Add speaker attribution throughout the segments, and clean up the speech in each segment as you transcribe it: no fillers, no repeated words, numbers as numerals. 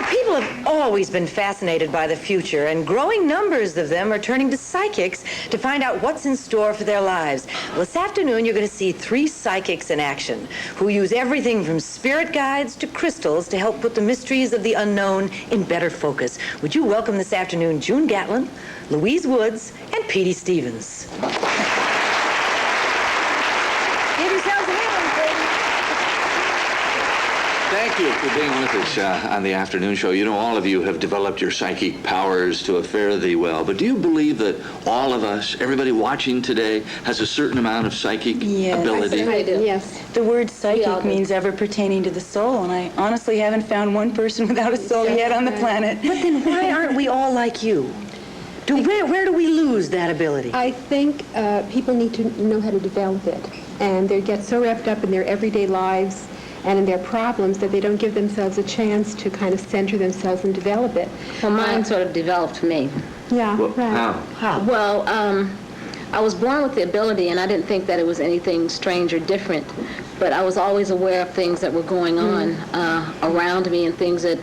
Speaker 1: People have always been fascinated by the future, and growing numbers of them are turning to psychics to find out what's in store for their lives. Well, this afternoon, you're going to see 3 psychics in action who use everything from spirit guides to crystals to help put the mysteries of the unknown in better focus. Would you welcome this afternoon June Gatlin, Louise Woods, and Petey Stevens. Give yourselves a hand, baby.
Speaker 2: Thank you for being with us on the afternoon show. You know, all of you have developed your psychic powers to a fare thee well. But do you believe that all of us, everybody watching today, has a certain amount of psychic ability?
Speaker 3: Yes, I do. Yes.
Speaker 4: The word psychic means ever pertaining to the soul, and I honestly haven't found one person without a soul yet on the planet.
Speaker 1: But then why aren't we all like you? Where do we lose that ability?
Speaker 3: I think people need to know how to develop it, and they get so wrapped up in their everyday lives and in their problems that they don't give themselves a chance to kind of center themselves and develop it.
Speaker 5: Well, mine sort of developed me.
Speaker 3: Yeah,
Speaker 2: Well,
Speaker 3: right.
Speaker 2: how?
Speaker 5: Well, I was born with the ability, and I didn't think that it was anything strange or different, but I was always aware of things that were going on around me and things that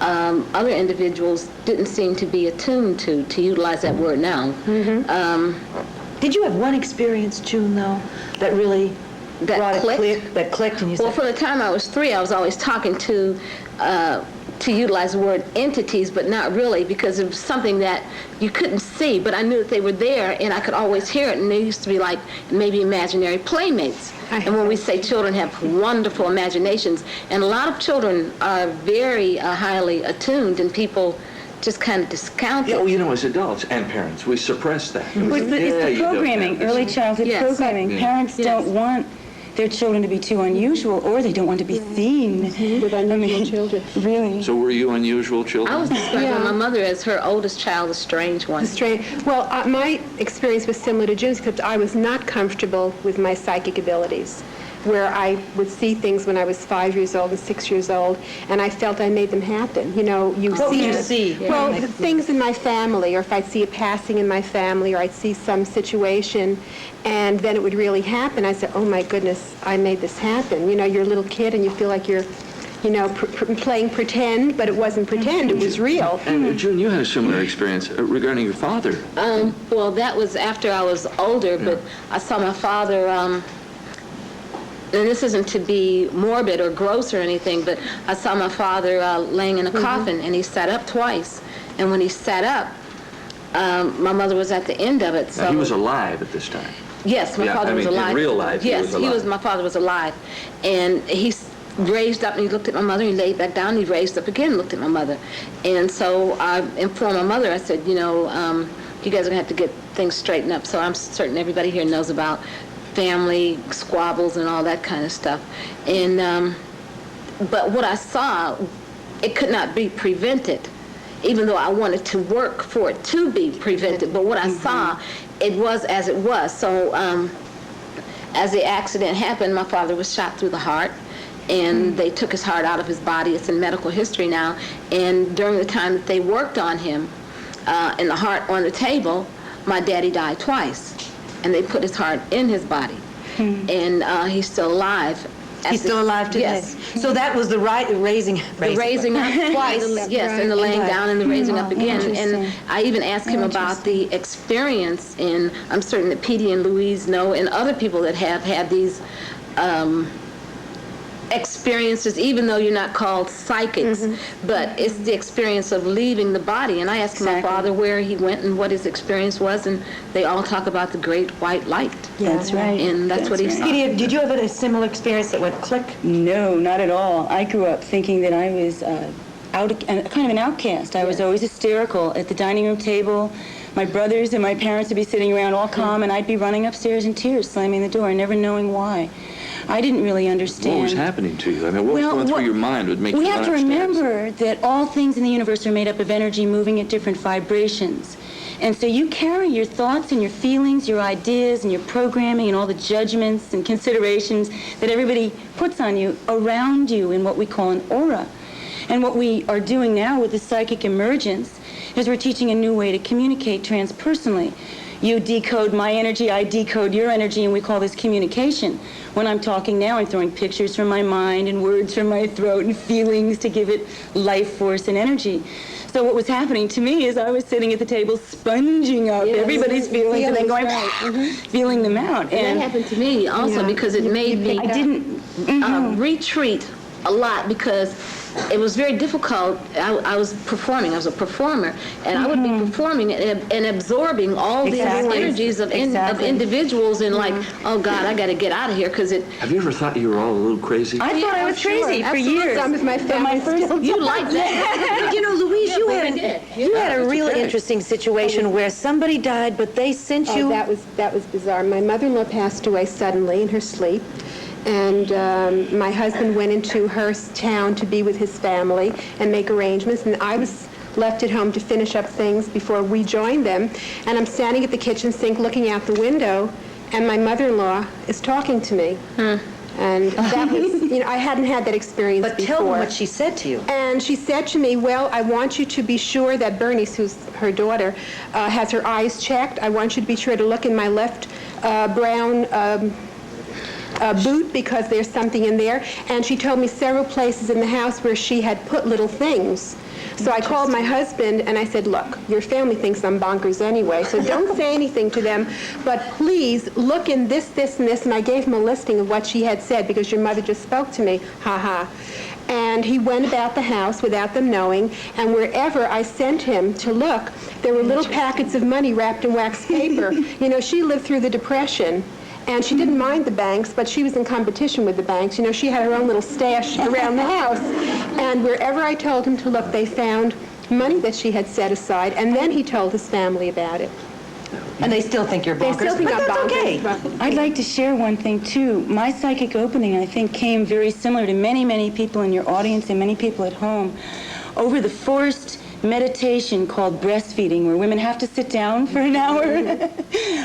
Speaker 5: other individuals didn't seem to be attuned to utilize that word now.
Speaker 1: Did you have one experience, June, though, that really
Speaker 5: That clicked?
Speaker 1: That clicked, and you said...
Speaker 5: Well, from the time I was 3, I was always talking to utilize the word entities, but not really, because it was something that you couldn't see, but I knew that they were there, and I could always hear it, and they used to be like maybe imaginary playmates. And when we say children have wonderful imaginations, and a lot of children are very highly attuned, and people just kind of discount it.
Speaker 2: Yeah, well, you know, as adults and parents, we suppress that.
Speaker 4: It's the programming, early childhood programming.
Speaker 2: Yeah.
Speaker 4: Parents don't want their children to be too unusual, or they don't want to be seen.
Speaker 3: With unusual children.
Speaker 4: Really.
Speaker 2: So were you unusual children?
Speaker 5: I was describing my mother as her oldest child, a strange one.
Speaker 3: Strange. Well, my experience was similar to June's, because I was not comfortable with my psychic abilities, where I would see things when I was 5 years old and 6 years old, and I felt I made them happen. You know,
Speaker 1: What would you see?
Speaker 3: Well, things in my family, or if I'd see a passing in my family, or I'd see some situation, and then it would really happen. I said, oh my goodness, I made this happen. You know, you're a little kid and you feel like you're, you know, playing pretend, but it wasn't pretend, it was real.
Speaker 2: And June, you had a similar experience regarding your father.
Speaker 5: Well, that was after I was older, but I saw my father, and this isn't to be morbid or gross or anything, but I saw my father laying in a coffin, and he sat up twice. And when he sat up, my mother was at the end of it. So
Speaker 2: Now, he was alive at this time.
Speaker 5: Yes, my father was alive.
Speaker 2: In real life,
Speaker 5: yes,
Speaker 2: he was alive.
Speaker 5: my father was alive. And he raised up and he looked at my mother, he laid back down, he raised up again and looked at my mother. And so I informed my mother, I said, you know, you guys are going to have to get things straightened up. So I'm certain everybody here knows about family squabbles and all that kind of stuff. And but what I saw, it could not be prevented, even though I wanted to work for it to be prevented. But what I saw, it was as it was. So as the accident happened, my father was shot through the heart, and they took his heart out of his body. It's in medical history now. And during the time that they worked on him, and the heart on the table, my daddy died twice. And they put his heart in his body. And he's still alive.
Speaker 1: He's still alive today?
Speaker 5: Yes.
Speaker 1: So that was the raising
Speaker 5: The raising up twice, yes, and the laying down and the raising up again. And I even asked him about the experience, and I'm certain that Petey and Louise know, and other people that have had these experiences, even though you're not called psychics, but it's the experience of leaving the body. And I asked my father where he went and what his experience was, and they all talk about the great white light.
Speaker 4: Yeah, that's right.
Speaker 5: And that's what he saw.
Speaker 1: Petey, did you have a similar experience that went click?
Speaker 4: No, not at all. I grew up thinking that I was kind of an outcast. I was always hysterical at the dining room table. My brothers and my parents would be sitting around all calm, and I'd be running upstairs in tears, slamming the door, never knowing why. I didn't really understand.
Speaker 2: What was happening to you? I mean, what was going through your mind would make you
Speaker 4: We
Speaker 2: run
Speaker 4: have to
Speaker 2: upstairs?
Speaker 4: remember that all things in the universe are made up of energy moving at different vibrations. And so you carry your thoughts and your feelings, your ideas and your programming and all the judgments and considerations that everybody puts on you around you in what we call an aura. And what we are doing now with the psychic emergence is we're teaching a new way to communicate transpersonally. You decode my energy, I decode your energy, and we call this communication. When I'm talking now, I'm throwing pictures from my mind and words from my throat and feelings to give it life force and energy. So what was happening to me is I was sitting at the table sponging up everybody's feelings and then going, feeling them out.
Speaker 5: And that happened to me also because it made me retreat a lot because it was very difficult. I was performing. I was a performer, and I would be performing and absorbing all these energies of individuals, and like, oh God, I got to get out of here because it.
Speaker 2: Have you ever thought you were all a little crazy?
Speaker 4: I thought I was crazy for years.
Speaker 3: Some of my family
Speaker 5: You like that?
Speaker 1: You know, Louise, you had a really interesting situation where somebody died, but they sent you.
Speaker 3: That was bizarre. My mother-in-law passed away suddenly in her sleep. And my husband went into her town to be with his family and make arrangements, and I was left at home to finish up things before we joined them. And I'm standing at the kitchen sink looking out the window, and my mother-in-law is talking to me. And that was, I hadn't had that experience before.
Speaker 1: But tell them what she said to you.
Speaker 3: And she said to me, well, I want you to be sure that Bernice, who's her daughter, has her eyes checked. I want you to be sure to look in my left brown boot because there's something in there. And she told me several places in the house where she had put little things. So I called my husband and I said, look, your family thinks I'm bonkers anyway, so don't say anything to them, but please look in this, this, and this. And I gave him a listing of what she had said because your mother just spoke to me, ha. And he went about the house without them knowing, and wherever I sent him to look, there were little packets of money wrapped in wax paper. She lived through the Depression. And she didn't mind the banks, but she was in competition with the banks. She had her own little stash around the house. And wherever I told him to look, they found money that she had set aside. And then he told his family about it.
Speaker 1: And they still think you're bonkers.
Speaker 3: They still think
Speaker 1: but
Speaker 3: I'm
Speaker 1: that's
Speaker 3: bonkers.
Speaker 1: okay.
Speaker 4: I'd like to share one thing, too. My psychic opening, I think, came very similar to many, many people in your audience and many people at home. Over the forced meditation called breastfeeding, where women have to sit down for an hour,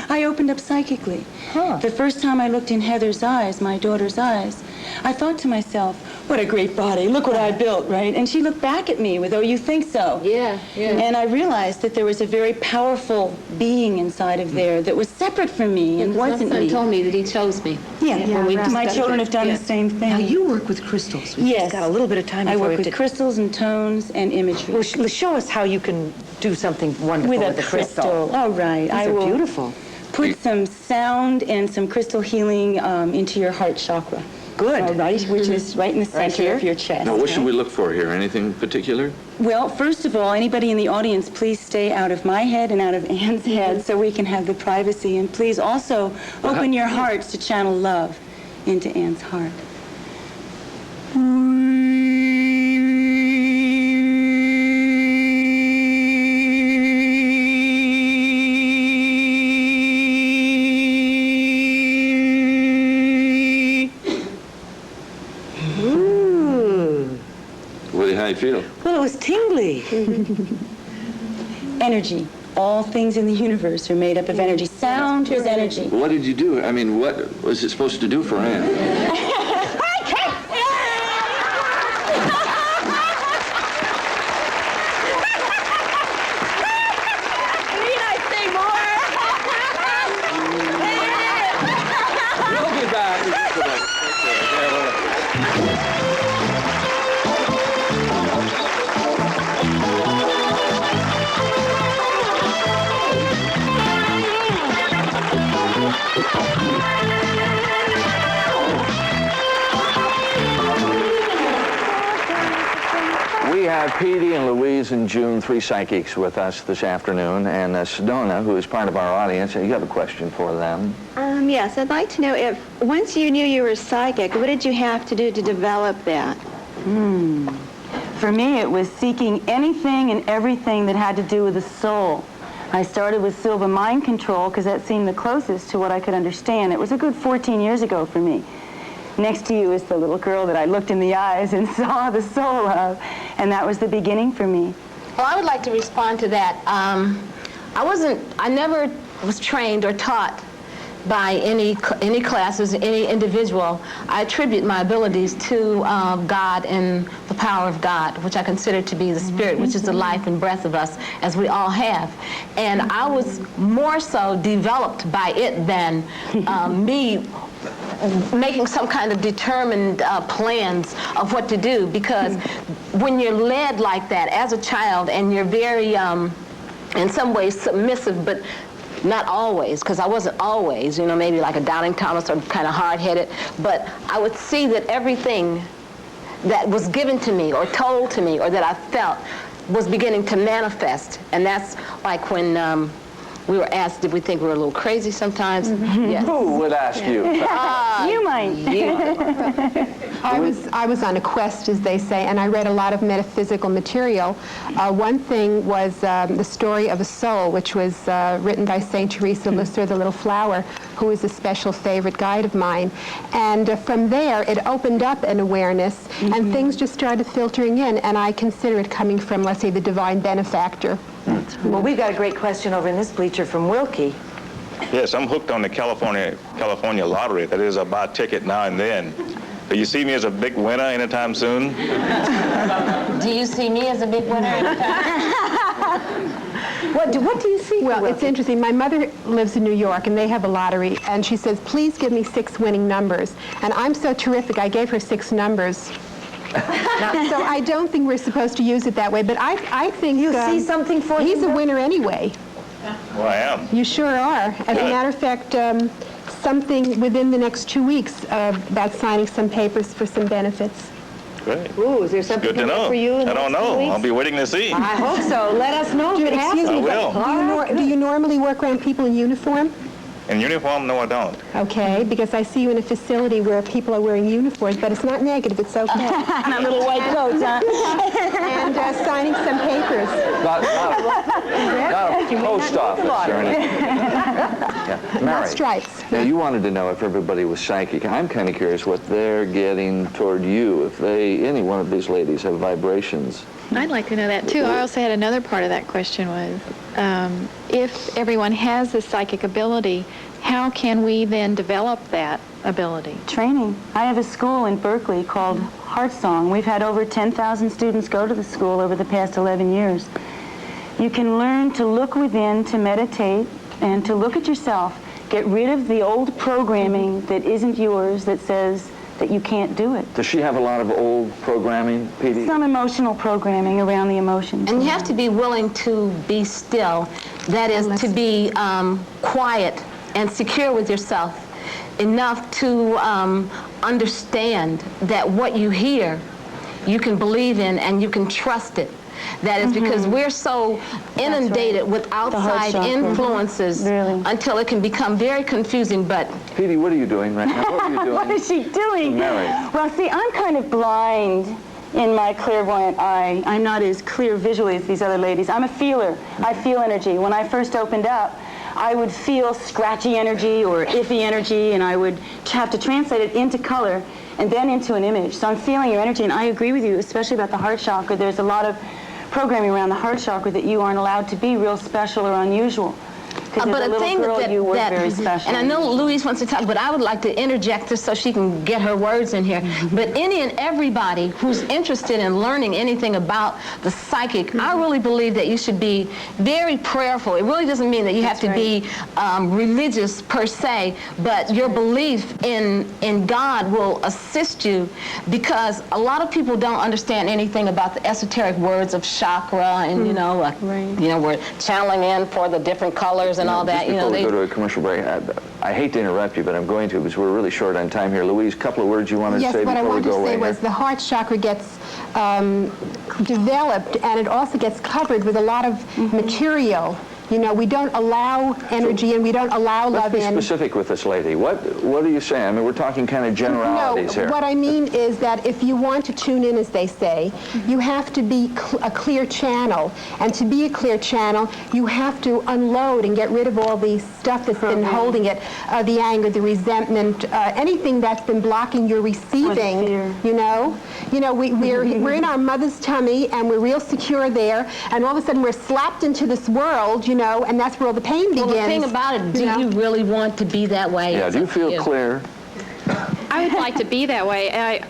Speaker 4: I opened up psychically. The first time I looked in Heather's eyes, my daughter's eyes, I thought to myself, what a great body, look what I built, right? And she looked back at me with, oh, you think so?
Speaker 5: Yeah.
Speaker 4: And I realized that there was a very powerful being inside of there that was separate from me and wasn't
Speaker 5: My son
Speaker 4: me.
Speaker 5: told me that he chose me.
Speaker 4: My children have done the same thing.
Speaker 1: Now, you work with crystals. We've
Speaker 4: Yes.
Speaker 1: just got a little bit of time
Speaker 4: I
Speaker 1: before we
Speaker 4: work
Speaker 1: have
Speaker 4: with
Speaker 1: to...
Speaker 4: crystals and tones and imagery.
Speaker 1: Well, show us how you can do something wonderful
Speaker 4: With
Speaker 1: with
Speaker 4: a
Speaker 1: the crystal.
Speaker 4: All right.
Speaker 1: These
Speaker 4: I
Speaker 1: are
Speaker 4: will
Speaker 1: beautiful.
Speaker 4: put some sound and some crystal healing into your heart chakra.
Speaker 1: Good.
Speaker 4: All right, which is right in the center
Speaker 1: here?
Speaker 4: of your chest.
Speaker 2: Now, what should we look for here? Anything particular?
Speaker 4: Well, first of all, anybody in the audience, please stay out of my head and out of Anne's head so we can have the privacy. And please also open your hearts to channel love into Anne's heart.
Speaker 2: How do you feel?
Speaker 1: Well, it was tingly.
Speaker 4: Energy. All things in the universe are made up of energy. Sound is energy.
Speaker 2: What did you do? I mean, what was it supposed to do for Anne? We'll be back. We have Petey and Louise and June, three psychics with us this afternoon, and Sedona, who is part of our audience. You have a question for them.
Speaker 6: Yes, I'd like to know if, once you knew you were psychic, what did you have to do to develop that?
Speaker 4: For me, it was seeking anything and everything that had to do with the soul. I started with Silva mind control because that seemed the closest to what I could understand. It was a good 14 years ago for me. Next to you is the little girl that I looked in the eyes and saw the soul of, and that was the beginning for me.
Speaker 5: Well, I would like to respond to that. I never was trained or taught by any classes, any individual. I attribute my abilities to God and the power of God, which I consider to be the Spirit, which is the life and breath of us, as we all have. And I was more so developed by it than me making some kind of determined plans of what to do, because when you're led like that as a child and you're very, in some ways, submissive, but not always, because I wasn't always, maybe like a doubting Thomas or kind of hard-headed, but I would see that everything that was given to me or told to me or that I felt was beginning to manifest. And that's like when we were asked, did we think we were a little crazy sometimes? Yes.
Speaker 2: Who would ask you?
Speaker 4: You might.
Speaker 3: I was on a quest, as they say, and I read a lot of metaphysical material. One thing was the story of a soul, which was written by St. Teresa of Lisieux, the Little Flower, who is a special favorite guide of mine. And from there, it opened up an awareness, and things just started filtering in, and I consider it coming from, let's say, the divine benefactor.
Speaker 1: Well, we've got a great question over in this bleacher from Wilkie.
Speaker 7: Yes, I'm hooked on the California lottery. That is, I buy a ticket now and then. Do you see me as a big winner anytime soon?
Speaker 5: Do you see me as a big winner anytime?
Speaker 1: What do you see?
Speaker 3: Well, it's interesting. My mother lives in New York, and they have a lottery, and she says, please give me 6 winning numbers. And I'm so terrific, I gave her 6 numbers. So I don't think we're supposed to use it that way, but I think
Speaker 1: You see something for
Speaker 3: he's
Speaker 1: him?
Speaker 3: a winner anyway.
Speaker 7: Well, I am.
Speaker 3: You sure are. As a matter of fact, something within the next 2 weeks about signing some papers for some benefits.
Speaker 7: Great.
Speaker 1: Ooh, is there something
Speaker 7: Good to
Speaker 1: coming
Speaker 7: know.
Speaker 1: up for you in the
Speaker 7: I don't
Speaker 1: next 2
Speaker 7: know.
Speaker 1: weeks?
Speaker 7: I'll be waiting to see.
Speaker 1: I hope so. Let us know if it happens.
Speaker 3: Excuse me,
Speaker 7: I will.
Speaker 3: but do you normally work around people in uniform?
Speaker 7: In uniform? No, I don't.
Speaker 3: Okay, because I see you in a facility where people are wearing uniforms, but it's not negative, it's okay.
Speaker 4: And a little white coat, huh?
Speaker 3: And signing some papers.
Speaker 2: Not a post office or anything. Yeah. Mary,
Speaker 3: Stripes.
Speaker 2: now you wanted to know if everybody was psychic. I'm kind of curious what they're getting toward you. If any one of these ladies have vibrations.
Speaker 8: I'd like to know that too. I also had another part of that question was, if everyone has this psychic ability, how can we then develop that ability?
Speaker 4: Training. I have a school in Berkeley called Heart Song. We've had over 10,000 students go to the school over the past 11 years. You can learn to look within, to meditate, and to look at yourself. Get rid of the old programming that isn't yours, that says that you can't do it.
Speaker 2: Does she have a lot of old programming, Petey?
Speaker 4: Some emotional programming around the emotions.
Speaker 5: And you have to be willing to be still. That is, to be quiet and secure with yourself enough to understand that what you hear, you can believe in and you can trust it. That is because we're so inundated with outside influences until it can become very confusing. But
Speaker 2: Petey, what are you doing right now? What are you doing?
Speaker 4: What is she doing?
Speaker 2: Mary.
Speaker 4: Well, see, I'm kind of blind in my clairvoyant eye. I'm not as clear visually as these other ladies. I'm a feeler. I feel energy. When I first opened up, I would feel scratchy energy or iffy energy, and I would have to translate it into color and then into an image. So I'm feeling your energy, and I agree with you, especially about the heart chakra. There's a lot of programming around the heart chakra that you aren't allowed to be real special or unusual.
Speaker 5: but a thing
Speaker 4: you were very
Speaker 5: that
Speaker 4: special.
Speaker 5: and I know Louise wants to talk, but I would like to interject just so she can get her words in here. But any and everybody who's interested in learning anything about the psychic, I really believe that you should be very prayerful. It really doesn't mean that you have to be religious per se, but your belief in God will assist you, because a lot of people don't understand anything about the esoteric words of chakra and you know, we're channeling in for the different colors and all that.
Speaker 2: Just before we go to a commercial break, I hate to interrupt you, but I'm going to because we're really short on time here. Louise, a couple of words you wanted to say before we go away?
Speaker 3: Yes, what I wanted to say was the heart chakra gets developed, and it also gets covered with a lot of material. You know, we don't allow energy and we don't allow love in.
Speaker 2: Let's be specific with this lady. What are you saying? I mean, we're talking kind of generalities here.
Speaker 3: What I mean is that if you want to tune in, as they say, you have to be a clear channel. And to be a clear channel, you have to unload and get rid of all the stuff that's been holding it, the anger, the resentment, anything that's been blocking your receiving, you know? You know, we're in our mother's tummy and we're real secure there, and all of a sudden we're slapped into this world, you know, and that's where all the pain begins.
Speaker 5: Well, the thing about it, do you really want to be that way?
Speaker 2: Yeah, do you feel clear?
Speaker 8: I would like to be that way.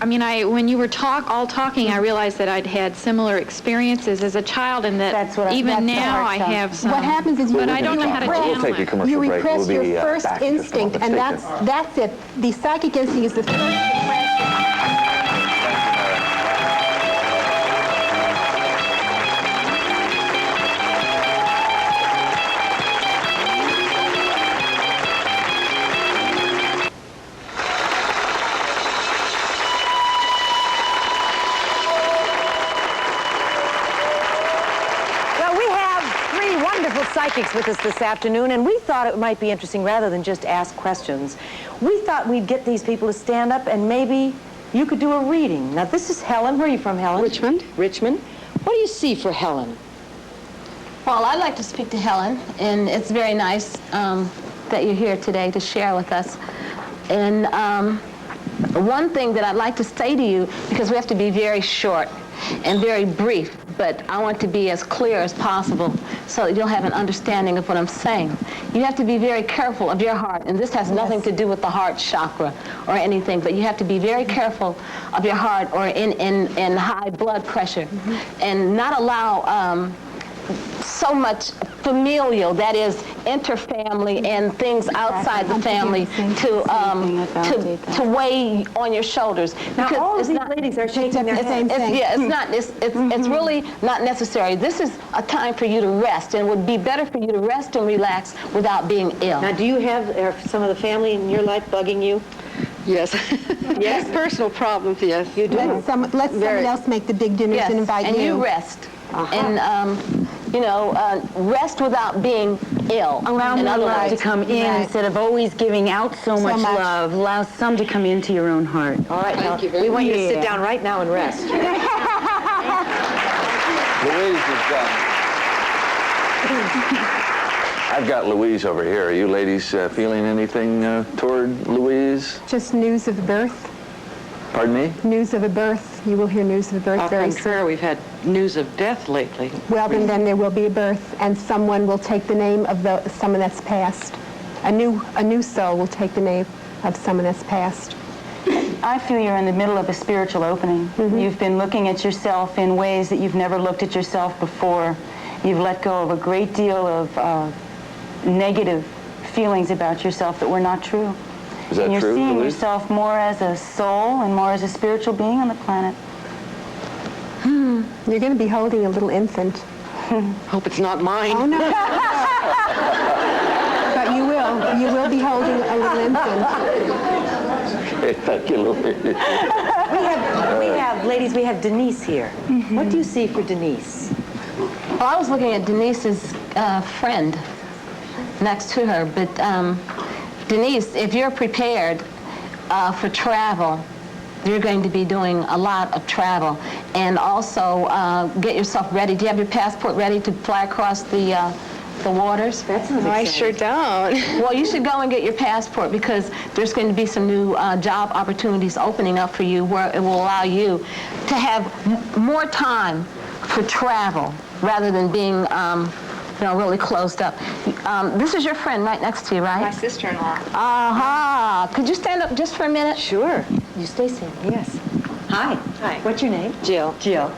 Speaker 8: When you were all talking, I realized that I'd had similar experiences as a child, and that
Speaker 1: That's what I-
Speaker 8: even
Speaker 1: that's the
Speaker 8: now
Speaker 1: hard
Speaker 8: I
Speaker 1: stuff.
Speaker 8: have some.
Speaker 3: What happens is you
Speaker 8: but I don't know how to channel
Speaker 2: We'll take a
Speaker 8: it.
Speaker 2: commercial
Speaker 3: You
Speaker 2: break.
Speaker 3: repress
Speaker 2: We'll be
Speaker 3: your first
Speaker 2: back in just a
Speaker 3: instinct,
Speaker 2: moment.
Speaker 3: and
Speaker 2: Stay tuned.
Speaker 3: that's it. The psychic instinct is the first repression.
Speaker 1: Well, we have three wonderful psychics with us this afternoon, and we thought it might be interesting, rather than just ask questions, we thought we'd get these people to stand up and maybe you could do a reading. Now, this is Helen. Where are you from, Helen?
Speaker 9: Richmond.
Speaker 1: Richmond. What do you see for Helen?
Speaker 5: Well, I'd like to speak to Helen, and it's very nice that you're here today to share with us. And one thing that I'd like to say to you, because we have to be very short and very brief, but I want to be as clear as possible so that you'll have an understanding of what I'm saying. You have to be very careful of your heart, and this has nothing to do with the heart chakra or anything, but you have to be very careful of your heart or in high blood pressure, and not allow so much familial, that is interfamily and things outside the family to weigh on your shoulders.
Speaker 1: Now,
Speaker 5: Because
Speaker 1: all of
Speaker 5: it's
Speaker 1: these
Speaker 5: not-
Speaker 1: ladies are shaking their heads.
Speaker 5: it's really not necessary. This is a time for you to rest, and it would be better for you to rest and relax without being ill.
Speaker 1: Now, do you have some of the family in your life bugging you?
Speaker 9: Yes. Yes, personal problems, yes. You do.
Speaker 3: Let someone else make the big dinners
Speaker 5: Yes,
Speaker 3: and invite
Speaker 5: and
Speaker 3: you.
Speaker 5: you rest. And, rest without being ill.
Speaker 4: Allow
Speaker 5: in
Speaker 4: more
Speaker 5: other
Speaker 4: love to
Speaker 5: words.
Speaker 4: come in
Speaker 3: Right.
Speaker 4: instead of always giving out so much
Speaker 3: much.
Speaker 4: love. Allow some to come into your own heart.
Speaker 1: All right,
Speaker 9: Thank you very
Speaker 1: we want you to sit
Speaker 4: much.
Speaker 1: down right now and rest.
Speaker 2: Louise is I've got Louise over here. Are you ladies feeling anything toward Louise?
Speaker 3: Just news of birth.
Speaker 2: Pardon me?
Speaker 3: News of a birth. You will hear news of a birth
Speaker 9: Au
Speaker 3: very soon.
Speaker 9: contraire, we've had news of death lately.
Speaker 3: Well, then there will be a birth, and someone will take the name of someone that's passed. A new soul will take the name of someone that's passed.
Speaker 4: I feel you're in the middle of a spiritual opening. You've been looking at yourself in ways that you've never looked at yourself before. You've let go of a great deal of negative feelings about yourself that were not true.
Speaker 2: Is that
Speaker 4: and you're
Speaker 2: true,
Speaker 4: seeing
Speaker 2: Louise?
Speaker 4: yourself more as a soul and more as a spiritual being on the planet.
Speaker 3: You're going to be holding a little infant.
Speaker 9: Hope it's not mine.
Speaker 3: Oh, no. But you will. You will be holding a little infant.
Speaker 2: Okay, thank you, Louise.
Speaker 1: Ladies, we have Denise here. What do you see for Denise?
Speaker 5: Well, I was looking at Denise's friend next to her, but Denise, if you're prepared for travel, you're going to be doing a lot of travel. And also get yourself ready. Do you have your passport ready to fly across the waters?
Speaker 1: That sounds
Speaker 6: I
Speaker 1: exciting.
Speaker 6: sure don't.
Speaker 5: Well, you should go and get your passport, because there's going to be some new job opportunities opening up for you where it will allow you to have more time for travel rather than being really closed up. This is your friend right next to you, right?
Speaker 6: My sister-in-law.
Speaker 5: Aha! Could you stand up just for a minute?
Speaker 1: Sure. You stay safe. Yes. Hi.
Speaker 6: Hi.
Speaker 1: What's your name?
Speaker 6: Jill.
Speaker 1: Jill.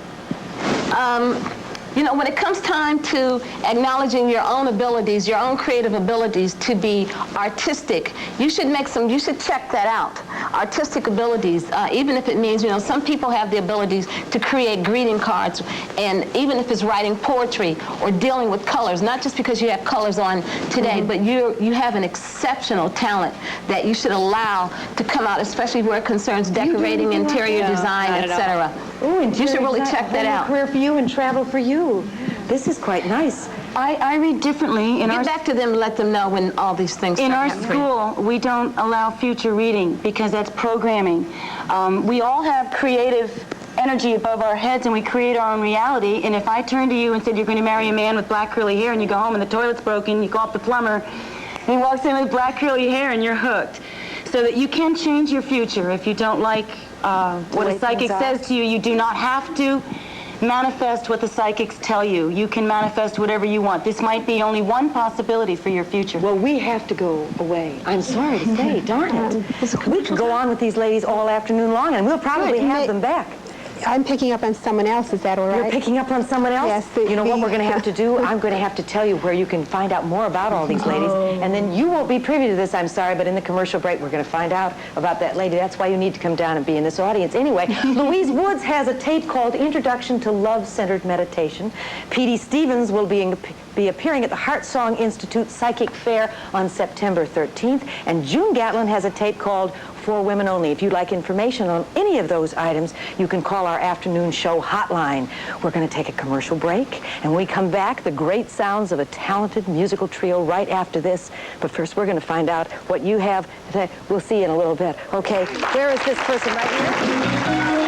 Speaker 5: When it comes time to acknowledging your own abilities, your own creative abilities to be artistic, you should check that out. Artistic abilities, even if it means, some people have the abilities to create greeting cards, and even if it's writing poetry or dealing with colors, not just because you have colors on today, but you have an exceptional talent that you should allow to come out, especially where it concerns decorating, interior design, etc. You should really check that out.
Speaker 1: Career for you and travel for you. This is quite nice.
Speaker 4: I read differently.
Speaker 5: Get back to them and let them know when all these things
Speaker 4: In
Speaker 5: start
Speaker 4: our
Speaker 5: happening.
Speaker 4: school, we don't allow future reading because that's programming. We all have creative energy above our heads, and we create our own reality. And if I turned to you and said you're going to marry a man with black curly hair, and you go home and the toilet's broken, you call up the plumber, and he walks in with black curly hair, and you're hooked. So that you can change your future if you don't like what a psychic says to you. You do not have to Manifest what the psychics tell you. You can manifest whatever you want. This might be only one possibility for your future.
Speaker 1: Well, we have to go away. I'm sorry to say, darn it. We could go on with these ladies all afternoon long, and we'll probably have them back.
Speaker 3: I'm picking up on someone else. Is that all right?
Speaker 1: You're picking up on someone else?
Speaker 3: Yes.
Speaker 1: You know what we're going to have to do? I'm going to have to tell you where you can find out more about all these ladies. And then you won't be privy to this, I'm sorry, but in the commercial break, we're going to find out about that lady. That's why you need to come down and be in this audience. Anyway, Louise Woods has a tape called Introduction to Love-Centered Meditation. Petey Stevens will be appearing at the Heart Song Institute Psychic Fair on September 13th. And June Gatlin has a tape called For Women Only. If you'd like information on any of those items, you can call our afternoon show hotline. We're going to take a commercial break, and when we come back, the great sounds of a talented musical trio right after this. But first, we're going to find out what you have today. We'll see you in a little bit. Okay, there is this person right here.